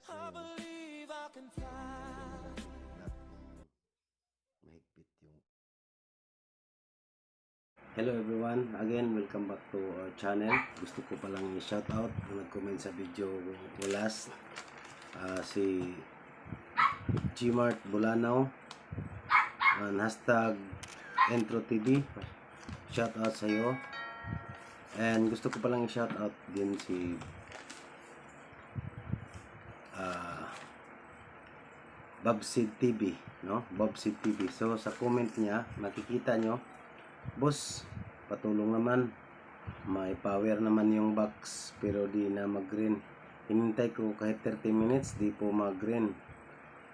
I believe I can fly. Mahigpit yung Hello everyone, again welcome back to our channel. Gusto ko palang i-shout out ang nag-comment sa video ko last, si Gmart Bulanaw and hashtag Entro TV. Shout out sa iyo. And gusto ko palang i-shout out din si Bobsid TV, no? Bobsid TV. So sa comment niya, makikita nyo, boss, patulong naman. May power naman yung box pero di na mag-green. Hinintay ko kahit 30 minutes, di po mag-green.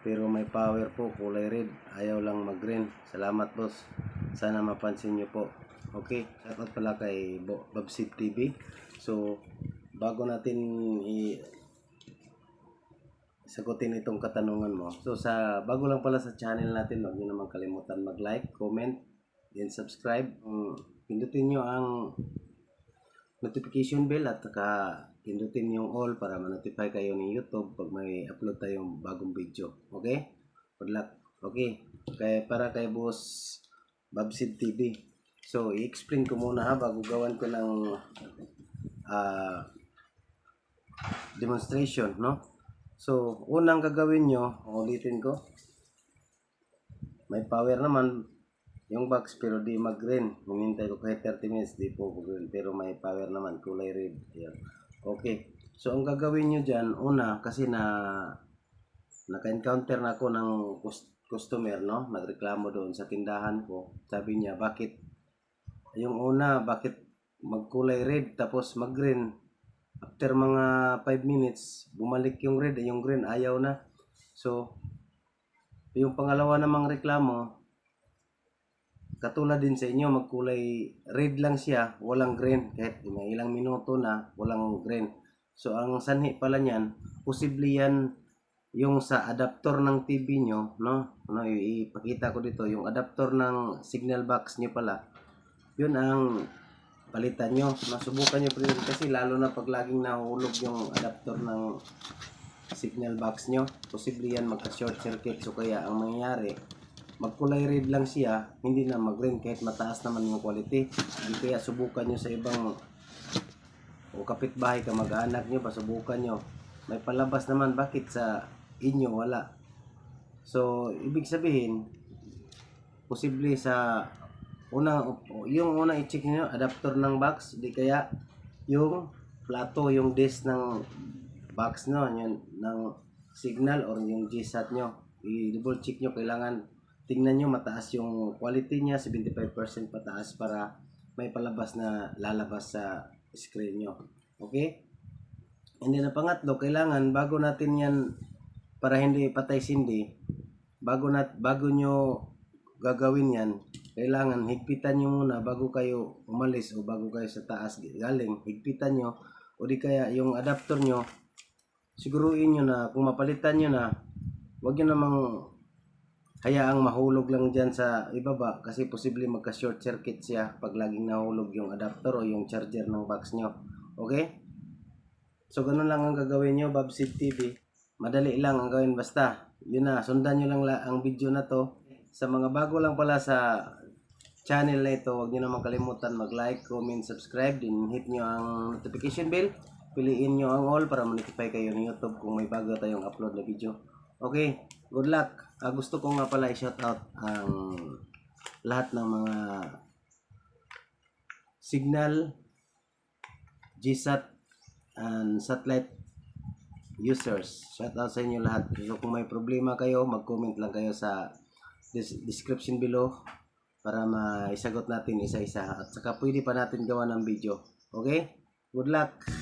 Pero may power po, kulay red. Ayaw lang mag-green. Salamat boss. Sana mapansin nyo po. Okay, shoutout pala kay Bobsid TV. So, bago natin sagutin itong katanungan mo. So bago lang pala sa channel natin, huwag niyo naman kalimutan mag-like, comment, and subscribe. Pindutin niyo ang notification bell at saka pindutin yung all para ma-notify kayo ni YouTube pag may upload tayong bagong video. Okay? Good luck. Okay. Para kay Boss Bobsid TV. So, i-explain ko muna bago gawan ko ng demonstration, no? So, unang gagawin nyo, ulitin ko, may power naman yung box pero di mag-green. Hinintay ko kahit 30 minutes, di po green. Pero may power naman, kulay red. Ayan. Okay. So, ang gagawin nyo dyan, una, kasi naka-encounter na ako ng customer, no? Nagreklamo doon sa tindahan ko. Sabi niya, bakit magkulay red tapos mag-green? After mga 5 minutes, bumalik yung red, yung green ayaw na. So, yung pangalawa namang reklamo, katulad din sa inyo, magkulay red lang siya, walang green. Kahit may ilang minuto na, walang green. So, ang sanhi pala niyan, posible yan yung sa adapter ng TV nyo, no? Ipakita ko dito, yung adapter ng signal box nyo pala, yun ang palitan nyo. Masubukan nyo rin kasi lalo na pag laging nahulog yung adapter ng signal box nyo, posible yan magka-short circuit. So kaya ang mangyayari, magkulay red lang siya, hindi na mag-green kahit mataas naman yung quality. Hindi kaya subukan nyo sa ibang o kapitbahay ka, mag-anak nyo, pasubukan nyo. May palabas naman, bakit sa inyo wala? So ibig sabihin, posible sa yung unang i-check niyo adapter ng box, di kaya yung plato, yung disk ng box no, yun ng signal or yung GSAT nyo. I-double check nyo, kailangan tingnan nyo mataas yung quality niya, 75% pataas para may palabas na lalabas sa screen nyo. Okay? And then pangatlo, kailangan bago natin yan, para hindi patay sindi, bago nyo gagawin yan, kailangan higpitan nyo muna bago kayo umalis o bago kayo sa taas galing. Higpitan nyo o di kaya yung adapter nyo, siguruin nyo na kung mapalitan nyo na, huwag nyo namang hayaang mahulog lang dyan sa ibaba kasi posible magka short circuit siya pag laging nahulog yung adapter o yung charger ng box nyo. Okay? So ganun lang ang gagawin nyo, Bobsid TV. Madali lang ang gawin, basta yun na, sundan nyo lang ang video na to. Sa mga bago lang pala sa channel na ito, huwag nyo naman kalimutan mag-like, comment, subscribe, din hit nyo ang notification bell. Piliin nyo ang all para ma-notify kayo ng YouTube kung may bago tayong upload na video. Okay, good luck. Gusto ko nga pala i-shoutout ang lahat ng mga signal, GSAT, and satellite users. Shoutout sa inyo lahat. So kung may problema kayo, mag-comment lang kayo sa description below para maisagot natin isa-isa at saka pwede pa natin gawa ng video. Okay? Good luck!